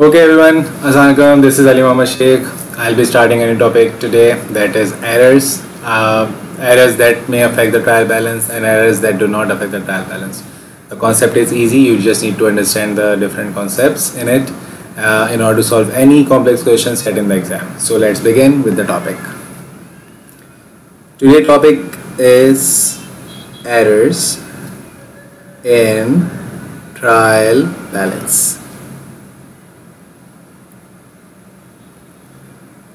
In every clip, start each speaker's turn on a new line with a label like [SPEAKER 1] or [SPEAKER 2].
[SPEAKER 1] Okay everyone, Assalamualaikum. This is Ali Muhammad Sheikh. I'll be starting a new topic today, that is errors. Errors that may affect the trial balance and errors that do not affect the trial balance. The concept is easy. You just need to understand the different concepts in it in order to solve any complex questions set in the exam. So let's begin with the topic. Today's topic is errors in trial balance.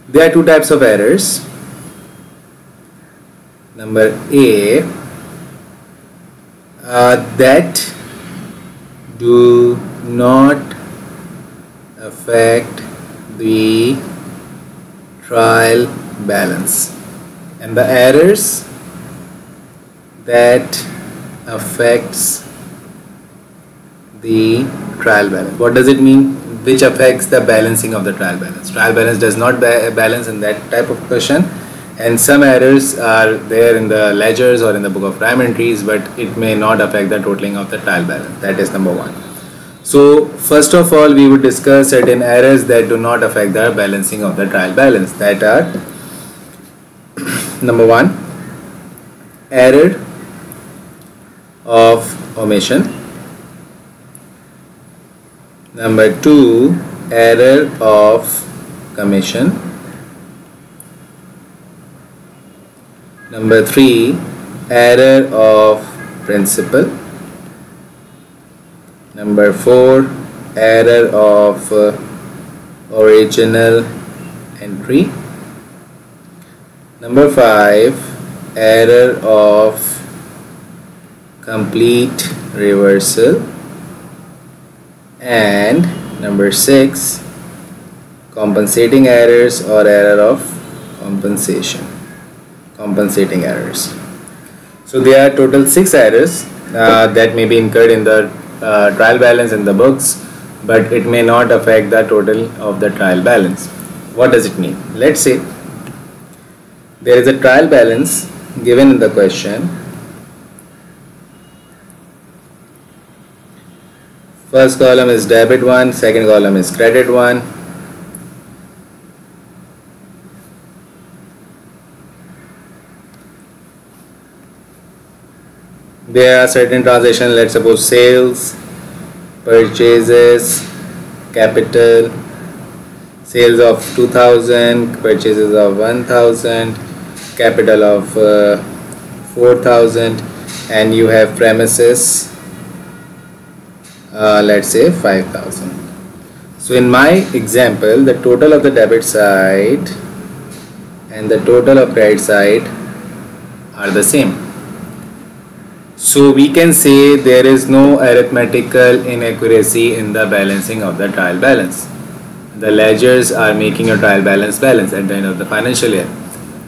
[SPEAKER 1] There are two types of errors. Number A, that do not affect the trial balance, and the errors that affects the trial balance. What does it mean? Which affects the balancing of the trial balance. Trial balance does not balance in that type of question, and some errors are there in the ledgers or in the book of prime entries, but it may not affect the totaling of the trial balance. That is number one. So first of all, we would discuss certain errors that do not affect the balancing of the trial balance. That are number one, error of omission. Number two, error of commission. Number three, error of principle. Number four, error of original entry. Number five, error of complete reversal. And number six, compensating errors or error of compensating errors. So there are total 6 errors that may be incurred in the trial balance in the books, but it may not affect the total of the trial balance. What does it mean? Let's say there is a trial balance given in the question. First column is debit 1, second column is credit 1. There are certain transactions, let's suppose sales, purchases, capital, sales of 2000, purchases of 1000, capital of 4000, and you have premises, let's say 5000. So in my example, the total of the debit side and the total of credit side are the same. So we can say there is no arithmetical inaccuracy in the balancing of the trial balance. The ledgers are making a trial balance at the end of the financial year.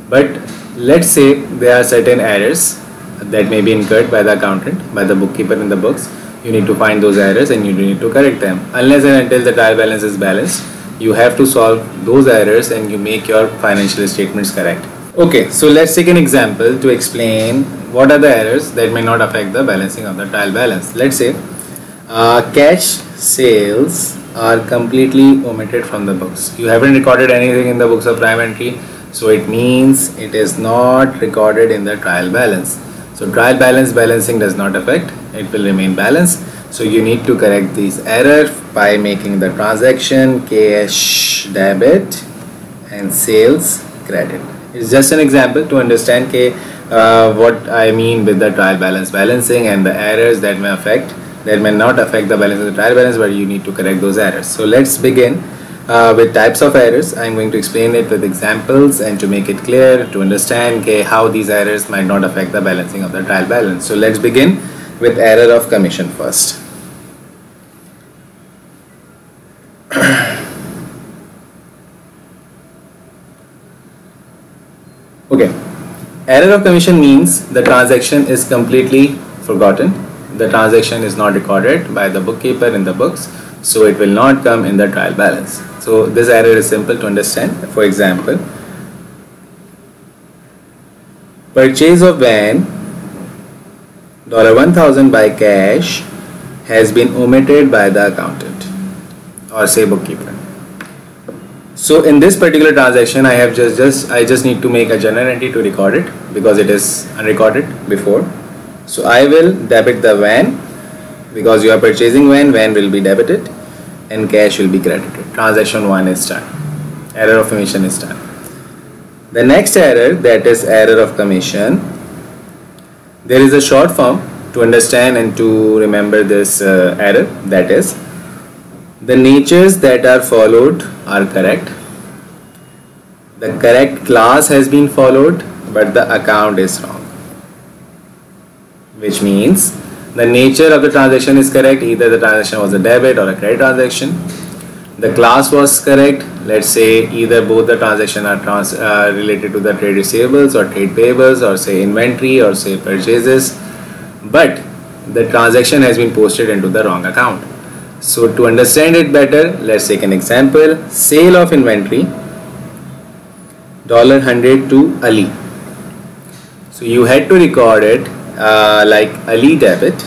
[SPEAKER 1] But let's say there are certain errors that may be incurred by the accountant, by the bookkeeper in the books. You need to find those errors and you need to correct them. Unless and until the trial balance is balanced, you have to solve those errors and you make your financial statements correct. Okay, so let's take an example to explain what are the errors that may not affect the balancing of the trial balance. Let's say cash sales are completely omitted from the books. You haven't recorded anything in the books of prime entry, so it means it is not recorded in the trial balance. So trial balance balancing does not affect, it will remain balanced. So you need to correct these errors by making the transaction cash debit and sales credit. It's just an example to understand what I mean with the trial balance balancing and the errors that may not affect the balance of the trial balance, but you need to correct those errors. So let's begin with types of errors. I'm going to explain it with examples and to make it clear to understand how these errors might not affect the balancing of the trial balance. So let's begin with error of commission first. Okay, error of commission means the transaction is completely forgotten. The transaction is not recorded by the bookkeeper in the books, so it will not come in the trial balance. So this error is simple to understand. For example, purchase of van $1,000 by cash has been omitted by the accountant, or say bookkeeper. So in this particular transaction, I just need to make a journal entry to record it because it is unrecorded before. So I will debit the van because you are purchasing van will be debited and cash will be credited. Transaction 1 is done. Error of omission is done. The next error, that is error of commission. There is a short form to understand and to remember this error, that is, the natures that are followed are correct. The correct class has been followed, but the account is wrong. Which means the nature of the transaction is correct, either the transaction was a debit or a credit transaction. The class was correct, let's say either both the transactions are related to the trade receivables or trade payables or say inventory or say purchases, but the transaction has been posted into the wrong account. So to understand it better, let's take an example. Sale of inventory $100 to Ali. So you had to record it like Ali debit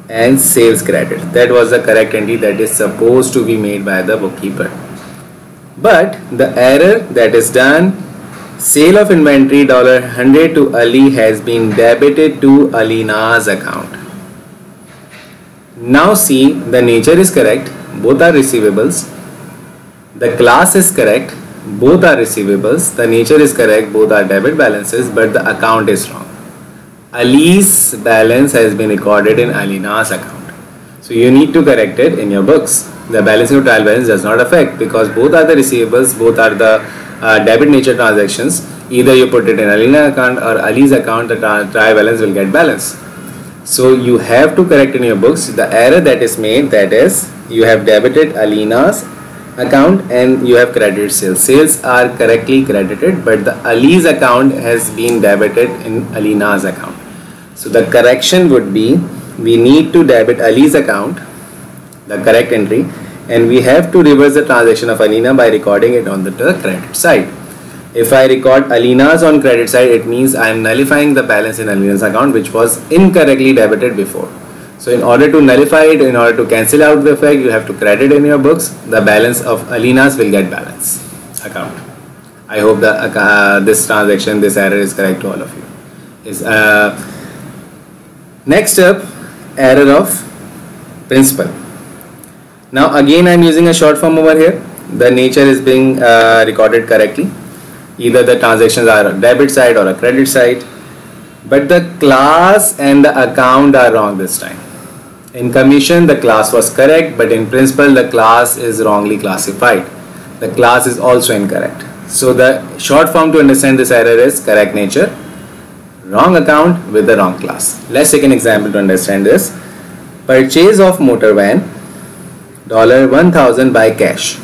[SPEAKER 1] and sales credit. That was the correct entry that is supposed to be made by the bookkeeper. But the error that is done, sale of inventory $100 to Ali has been debited to Alina's account. Now see, the nature is correct, both are receivables. The class is correct, both are receivables. The nature is correct, both are debit balances, but the account is wrong. Ali's balance has been recorded in Alina's account. So you need to correct it in your books. The balancing of trial balance does not affect because both are the receivables, both are the debit nature transactions. Either you put it in Alina's account or Ali's account, the trial balance will get balanced. So you have to correct in your books the error that is made, that is, you have debited Alina's account and you have credited sales. Sales are correctly credited, but the Ali's account has been debited in Alina's account. So the correction would be, we need to debit Ali's account, the correct entry, and we have to reverse the transaction of Alina by recording it on the credit side. If I record Alina's on credit side, it means I am nullifying the balance in Alina's account which was incorrectly debited before. So in order to nullify it, in order to cancel out the effect, you have to credit in your books. The balance of Alina's will get balance account. I hope that this transaction, this error is correct to all of you. Next up, error of principal. Now again I am using a short form over here. The nature is being recorded correctly. Either the transactions are a debit side or a credit side, but the class and the account are wrong this time. In commission the class was correct, but in principal the class is wrongly classified. The class is also incorrect. So the short form to understand this error is correct nature, wrong account with the wrong class. Let's take an example to understand this. Purchase of motor van $1,000 by cash.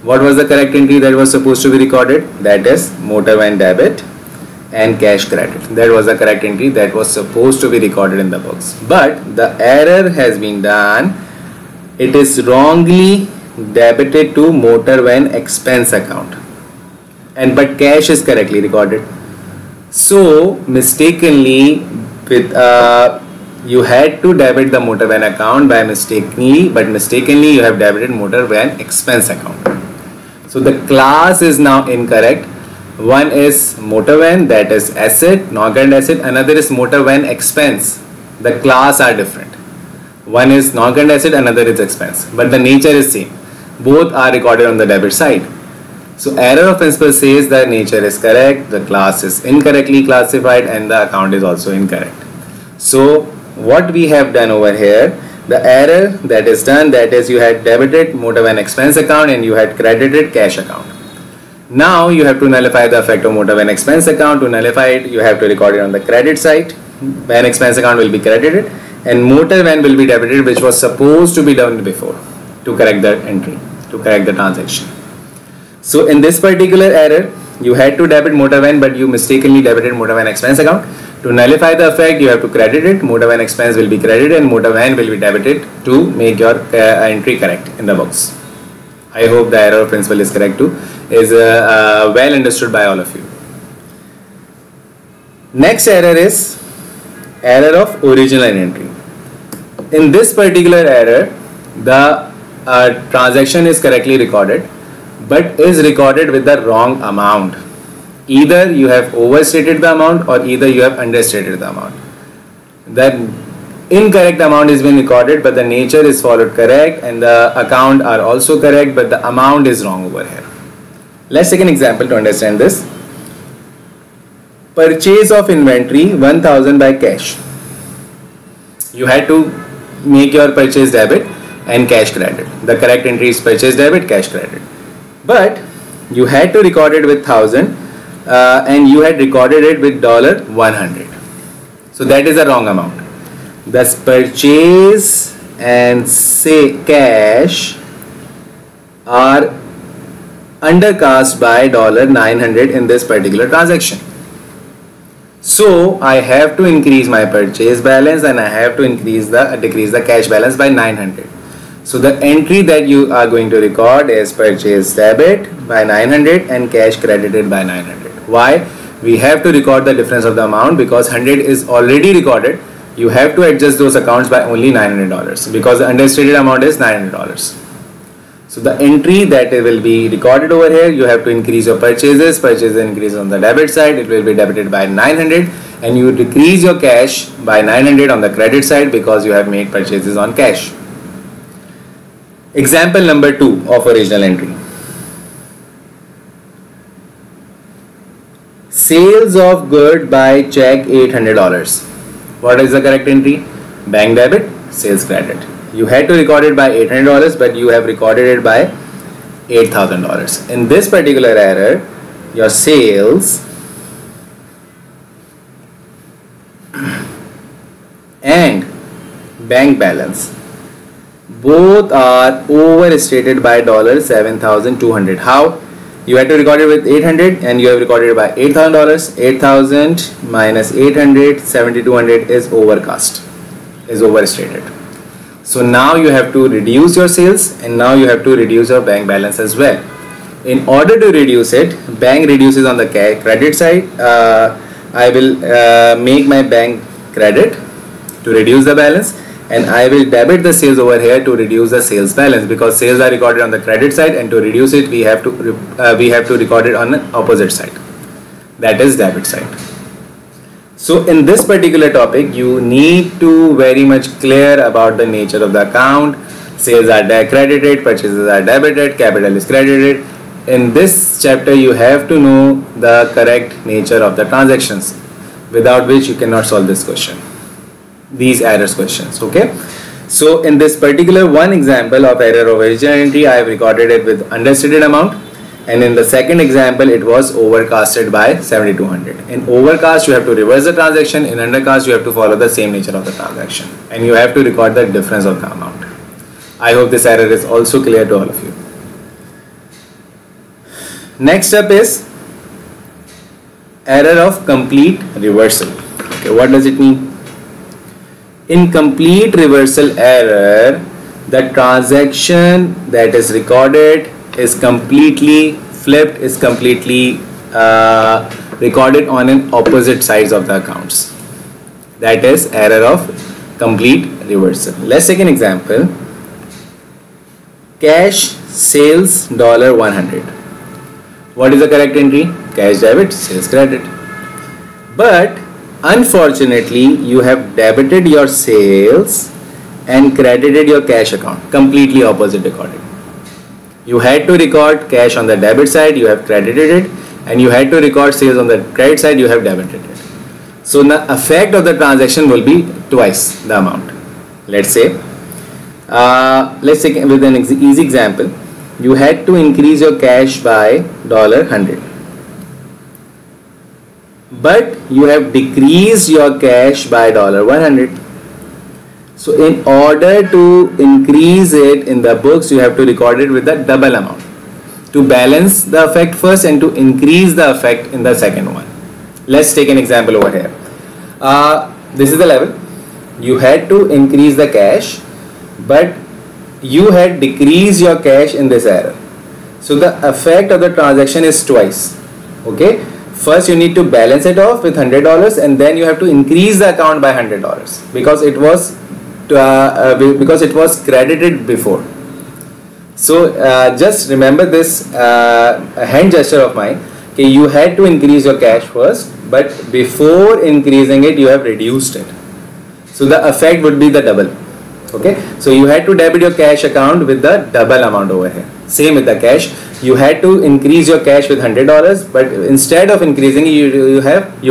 [SPEAKER 1] What was the correct entry that was supposed to be recorded? That is motor van debit and cash credit. That was the correct entry that was supposed to be recorded in the books. But the error has been done. It is wrongly debited to motor van expense account, but cash is correctly recorded. So mistakenly, with you had to debit the motor van account by mistakenly you have debited motor van expense account. So the class is now incorrect. One is motor van, that is asset, non-current asset. Another is motor van expense. The class are different. One is non-current asset, another is expense, but the nature is same. Both are recorded on the debit side. So error of principal says the nature is correct, the class is incorrectly classified, and the account is also incorrect. So what we have done over here, the error that is done, that is you had debited motor van expense account and you had credited cash account. Now you have to nullify the effect of motor van expense account. To nullify it, you have to record it on the credit side. Van expense account will be credited and motor van will be debited, which was supposed to be done before, to correct the entry, to correct the transaction. So in this particular error, you had to debit motor van, but you mistakenly debited motor van expense account. To nullify the effect, you have to credit it. Motor van expense will be credited and motor van will be debited to make your entry correct in the books. I hope the error of principal is correct too, is well understood by all of you. Next error is error of original entry. In this particular error, the a transaction is correctly recorded but is recorded with the wrong amount. Either you have overstated the amount or either you have understated the amount. That incorrect amount is being recorded but the nature is followed correct and the account are also correct but the amount is wrong over here. Let's take an example to understand this. Purchase of inventory 1000 by cash. You had to make your purchase debit and cash credit. The correct entry is purchase debit, cash credit. But you had to record it with 1000 and you had recorded it with $100. So that is the wrong amount. Thus purchase and say cash are undercast by $900 in this particular transaction. So I have to increase my purchase balance and I have to decrease the cash balance by 900. So the entry that you are going to record is purchase debit by 900 and cash credited by 900. Why? We have to record the difference of the amount because 100 is already recorded. You have to adjust those accounts by only $900 because the understated amount is $900. So the entry that will be recorded over here, you have to increase your purchases. Purchases increase on the debit side, it will be debited by 900 and you decrease your cash by 900 on the credit side because you have made purchases on cash. Example number 2 of original entry. Sales of good by check $800. What is the correct entry? Bank debit, sales credit. You had to record it by $800 but you have recorded it by $8,000. In this particular error, your sales and bank balance both are overstated by $7,200. How? You had to record it with 800 and you have recorded it by $8,000. 8,000 minus 800, 7,200 is overcast, is overstated. So now you have to reduce your sales and now you have to reduce your bank balance as well. In order to reduce it, bank reduces on the credit side. I will make my bank credit to reduce the balance and I will debit the sales over here to reduce the sales balance because sales are recorded on the credit side and to reduce it we have to record it on the opposite side, that is debit side. So in this particular topic you need to very much clear about the nature of the account. Sales are credited, purchases are debited, capital is credited. In this chapter you have to know the correct nature of the transactions, without which you cannot solve this question, these errors questions. Okay, so in this particular one example of error of original entry, I have recorded it with understated amount, and in the second example it was overcasted by 7,200. In overcast you have to reverse the transaction, in undercast you have to follow the same nature of the transaction and you have to record the difference of the amount. I hope this error is also clear to all of you. Next up is error of complete reversal. Okay, what does it mean? In complete reversal error, the transaction that is recorded is completely flipped, is completely recorded on an opposite sides of the accounts. That is error of complete reversal. Let's take an example. Cash sales $100. What is the correct entry? Cash debit, sales credit. But unfortunately you have debited your sales and credited your cash account, completely opposite recording. You had to record cash on the debit side, you have credited it, and you had to record sales on the credit side, you have debited it. So the effect of the transaction will be twice the amount. Let's say, let's take with an easy example. You had to increase your cash by $100, but you have decreased your cash by $100. So in order to increase it in the books, you have to record it with the double amount to balance the effect first and to increase the effect in the second one. Let's take an example over here. This is the level. You had to increase the cash, but you had decreased your cash in this error. So the effect of the transaction is twice. Okay, first you need to balance it off with $100 and then you have to increase the account by $100 because it was credited before. So just remember this hand gesture of mine. Okay, you had to increase your cash first, but before increasing it, you have reduced it. So the effect would be the double. Okay, so you had to debit your cash account with the double amount over here. Same with the cash. You had to increase your cash with $100, but instead of increasing, you had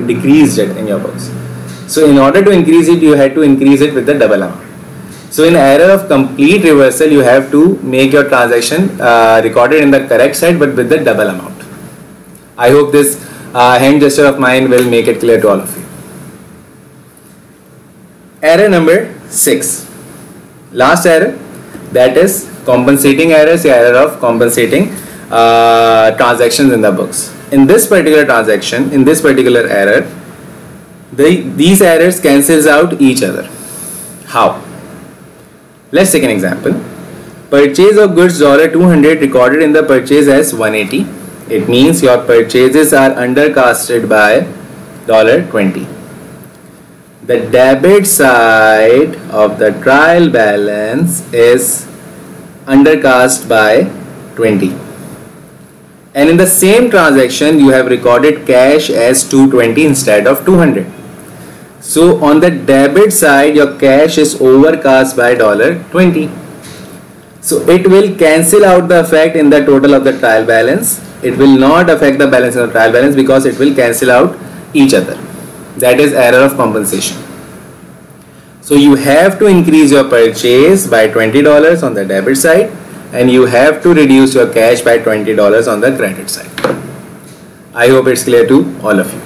[SPEAKER 1] decreased it in your books. So in order to increase it, you had to increase it with the double amount. So in error of complete reversal, you have to make your transaction recorded in the correct side, but with the double amount. I hope this hand gesture of mine will make it clear to all of you. Error number 6. Last error, that is compensating errors, error of compensating transactions in the books. In this particular transaction, in this particular error, these errors cancels out each other. How? Let's take an example. Purchase of goods $200 recorded in the purchase as 180. It means your purchases are undercosted by $20. The debit side of the trial balance is undercast by 20. And in the same transaction, you have recorded cash as 220 instead of 200. So on the debit side, your cash is overcast by $20. So it will cancel out the effect in the total of the trial balance. It will not affect the balance of the trial balance because it will cancel out each other. That is error of compensation. So you have to increase your purchase by $20 on the debit side, and you have to reduce your cash by $20 on the credit side. I hope it's clear to all of you.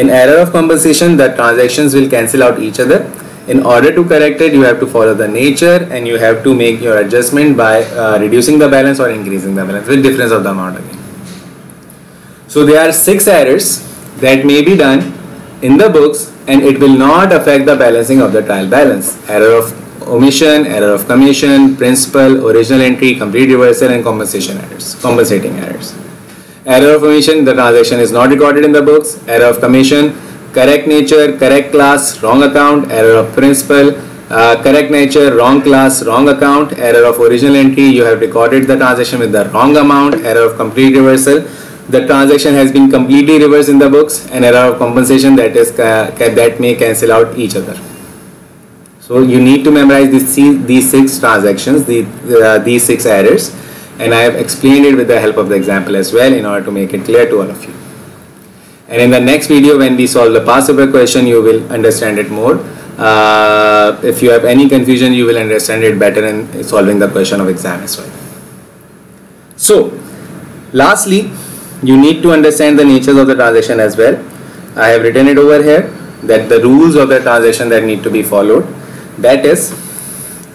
[SPEAKER 1] In error of compensation, the transactions will cancel out each other. In order to correct it, you have to follow the nature, and you have to make your adjustment by reducing the balance or increasing the balance with difference of the amount again. So there are 6 errors that may be done in the books, and it will not affect the balancing of the trial balance. Error of omission, error of commission, principal, original entry, complete reversal, and compensating errors. Error of omission, the transaction is not recorded in the books. Error of commission, correct nature, correct class, wrong account. Error of principal, correct nature, wrong class, wrong account. Error of original entry, you have recorded the transaction with the wrong amount. Error of complete reversal, the transaction has been completely reversed in the books. And error of compensation, that may cancel out each other. So you need to memorize these 6 transactions, these 6 errors, and I have explained it with the help of the example as well in order to make it clear to all of you. And in the next video, when we solve the past paper question, you will understand it more. If you have any confusion, you will understand it better in solving the question of exam as well. So lastly, you need to understand the natures of the transaction as well. I have written it over here, that the rules of the transaction that need to be followed. That is,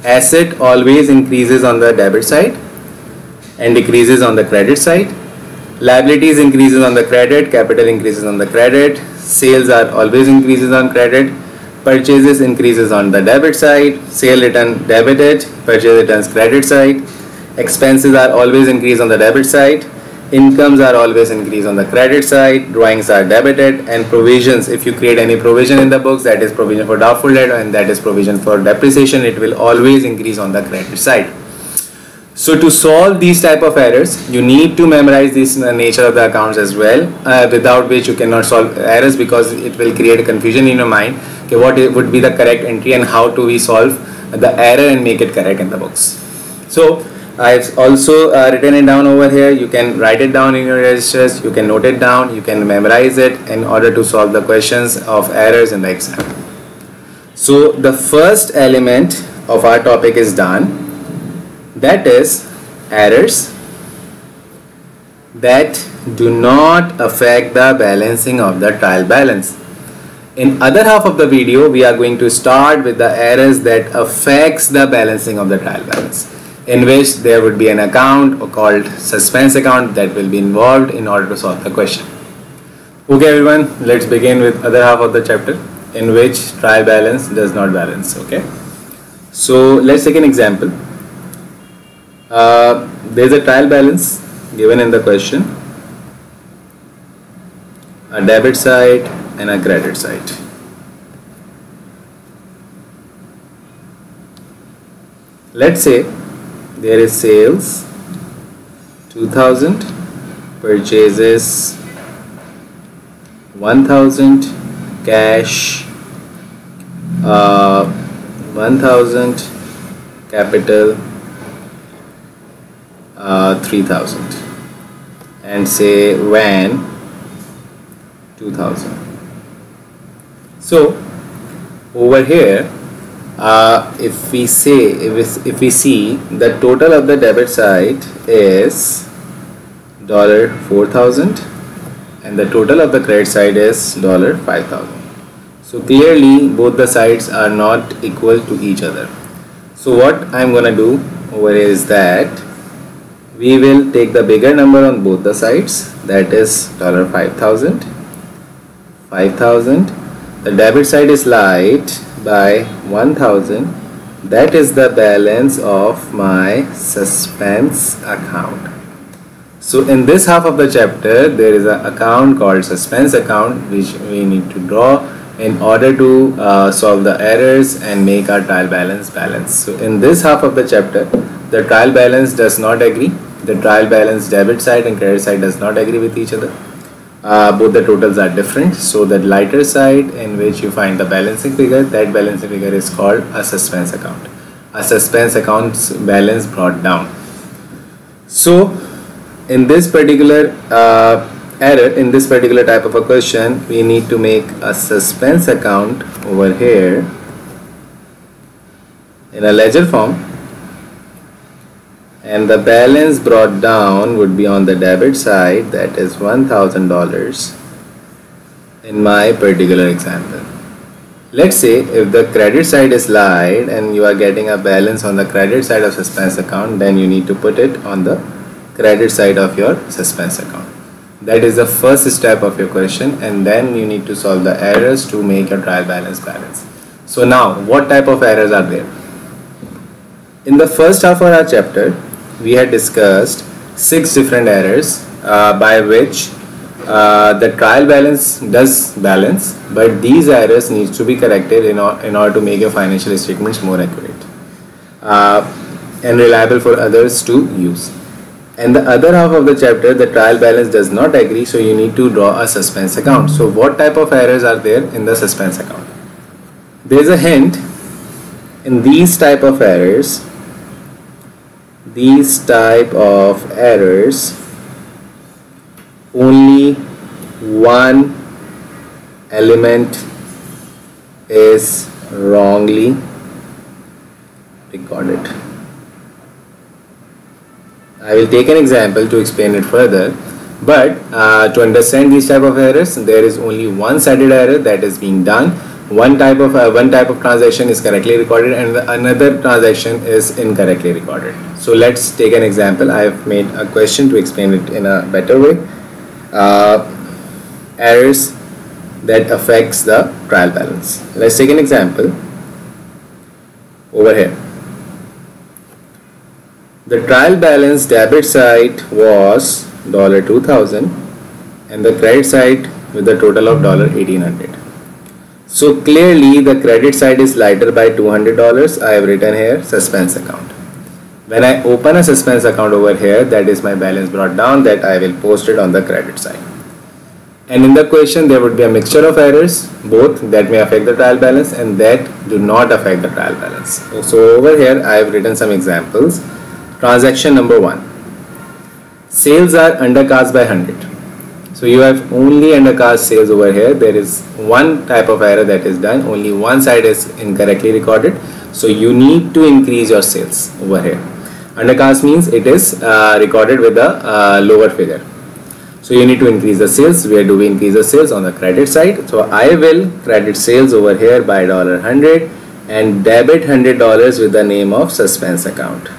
[SPEAKER 1] asset always increases on the debit side and decreases on the credit side. Liabilities increases on the credit, capital increases on the credit. Sales are always increases on credit. Purchases increases on the debit side. Sale return debited, purchase returns credit side. Expenses are always increase on the debit side. Incomes are always increase on the credit side. Drawings are debited, and provisions, if you create any provision in the books, that is provision for doubtful debt and that is provision for depreciation, it will always increase on the credit side. So to solve these type of errors, you need to memorize this nature of the accounts as well, without which you cannot solve errors, because it will create a confusion in your mind. Okay, what would be the correct entry and how do we solve the error and make it correct in the books. So I've also written it down over here. You can write it down in your registers, you can note it down, you can memorize it in order to solve the questions of errors in the exam. So the first element of our topic is done. That is errors that do not affect the balancing of the trial balance. In other half of the video, we are going to start with the errors that affects the balancing of the trial balance, in which there would be an account called suspense account that will be involved in order to solve the question. Okay everyone, let's begin with other half of the chapter, in which trial balance does not balance. Okay, so let's take an example. There is a trial balance given in the question, a debit side and a credit side. Let's say there is sales 2000, purchases 1000, cash 1000, capital 3000, and say van 2000. So over here, if we see the total of the debit side is $4,000 and the total of the credit side is $5,000. So clearly both the sides are not equal to each other. So what I'm gonna do over here is that we will take the bigger number on both the sides, that is $5,000. The debit side is light by 1000, that is the balance of my suspense account. So in this half of the chapter there is an account called suspense account which we need to draw in order to solve the errors and make our trial balance balance. So in this half of the chapter the trial balance does not agree. The trial balance debit side and credit side does not agree with each other. Both the totals are different. So the lighter side in which you find the balancing figure, that balancing figure is called a suspense account. A suspense account's balance brought down. So in this particular error, in this particular type of a question, we need to make a suspense account over here in a ledger form, and the balance brought down would be on the debit side, that is $1,000 in my particular example. Let's say if the credit side is light and you are getting a balance on the credit side of suspense account, then you need to put it on the credit side of your suspense account. That is the first step of your question, and then you need to solve the errors to make your trial balance balance. So now what type of errors are there? In the first half of our chapter we had discussed 6 different errors by which the trial balance does balance, but these errors needs to be corrected in order to make your financial statements more accurate and reliable for others to use. And the other half of the chapter, the trial balance does not agree, so you need to draw a suspense account. So what type of errors are there in the suspense account? There is a hint in these type of errors. These type of errors, only one element is wrongly recorded. I will take an example to explain it further, but to understand these type of errors, there is only one-sided error that is being done. One type of transaction is correctly recorded and another transaction is incorrectly recorded. So let's take an example. I have made a question to explain it in a better way. Errors that affects the trial balance. Let's take an example over here. The trial balance debit side was $2,000 and the credit side with a total of $1,800. So clearly the credit side is lighter by $200. I have written here suspense account. When I open a suspense account over here, that is my balance brought down, that I will post it on the credit side. And in the question there would be a mixture of errors, both that may affect the trial balance and that do not affect the trial balance. So over here I have written some examples. Transaction number 1. Sales are undercast by 100. So you have only undercast sales over here. There is one type of error that is done. Only one side is incorrectly recorded. So you need to increase your sales over here. Undercast means it is recorded with a lower figure. So you need to increase the sales. Where do we increase the sales? On the credit side. So I will credit sales over here by $100 and debit $100 with the name of suspense account.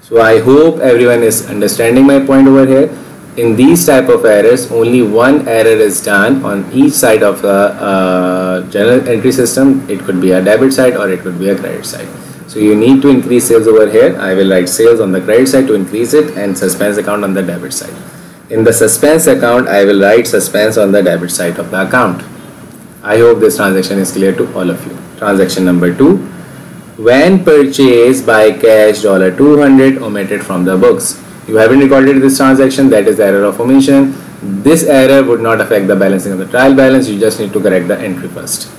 [SPEAKER 1] So I hope everyone is understanding my point over here. In these type of errors, only one error is done on each side of the general entry system. It could be a debit side or it could be a credit side. So you need to increase sales over here. I will write sales on the credit side to increase it and suspense account on the debit side. In the suspense account, I will write suspense on the debit side of the account. I hope this transaction is clear to all of you. Transaction number 2. when purchased by cash $200 omitted from the books. You haven't recorded this transaction, that is the error of omission. This error would not affect the balancing of the trial balance, you just need to correct the entry first.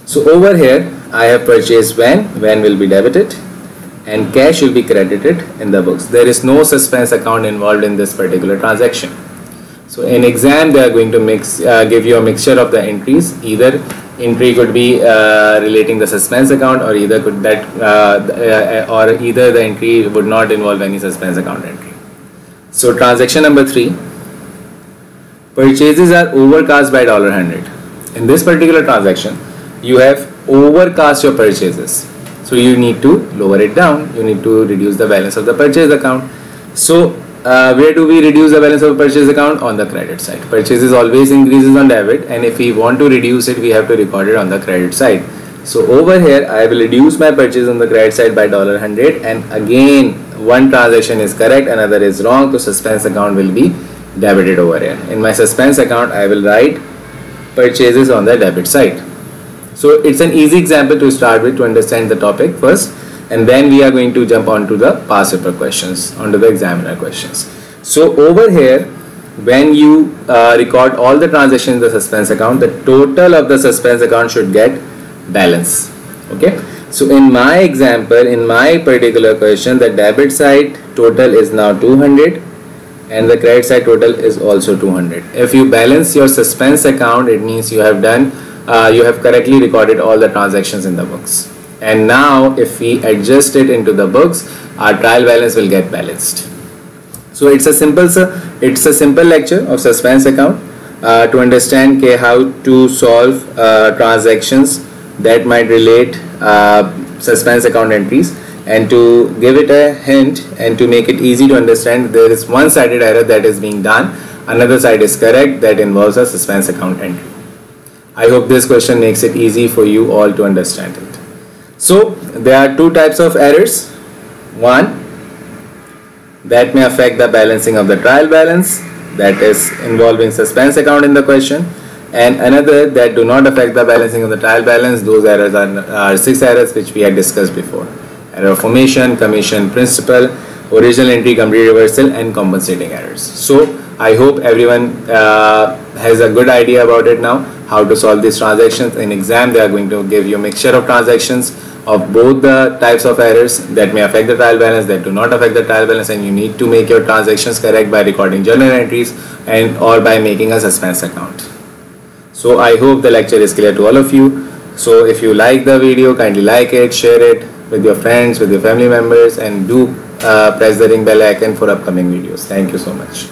[SPEAKER 1] So over here I have purchased when will be debited and cash will be credited in the books. There is no suspense account involved in this particular transaction. So in exam they are going to give you a mixture of the entries. Either entry could be relating the suspense account, or either either the entry would not involve any suspense account entry. So transaction number 3, purchases are overcast by $100. In this particular transaction you have overcast your purchases, so you need to lower it down, you need to reduce the balance of the purchase account. So where do we reduce the balance of the purchase account? On the credit side. Purchases always increases on debit, and if we want to reduce it we have to record it on the credit side. So over here I will reduce my purchase on the credit side by $100, and again one transaction is correct, another is wrong, so suspense account will be debited over here. In my suspense account I will write purchases on the debit side. So it's an easy example to start with to understand the topic first, and then we are going to jump on to the past paper questions, onto the examiner questions. So over here when you record all the transactions in the suspense account, the total of the suspense account should get balance. Okay, so in my example, in my particular question, the debit side total is now 200 and the credit side total is also 200. If you balance your suspense account, it means you have done you have correctly recorded all the transactions in the books. And now if we adjust it into the books, our trial balance will get balanced. So it's a simple lecture of suspense account to understand how to solve transactions that might relate suspense account entries, and to give it a hint and to make it easy to understand, there is one-sided error that is being done, another side is correct, that involves a suspense account entry. I hope this question makes it easy for you all to understand it. So there are two types of errors. One that may affect the balancing of the trial balance, that is involving suspense account in the question, and another that do not affect the balancing of the trial balance. Those errors are 6 errors which we had discussed before: error of omission, commission principle, original entry, complete reversal, and compensating errors. So I hope everyone has a good idea about it now, how to solve these transactions. In exam they are going to give you a mixture of transactions of both the types of errors that may affect the trial balance, that do not affect the trial balance, and you need to make your transactions correct by recording journal entries and or by making a suspense account. So I hope the lecture is clear to all of you. So if you like the video, kindly like it, share it with your friends, with your family members, and do press the ring bell icon for upcoming videos. Thank you so much.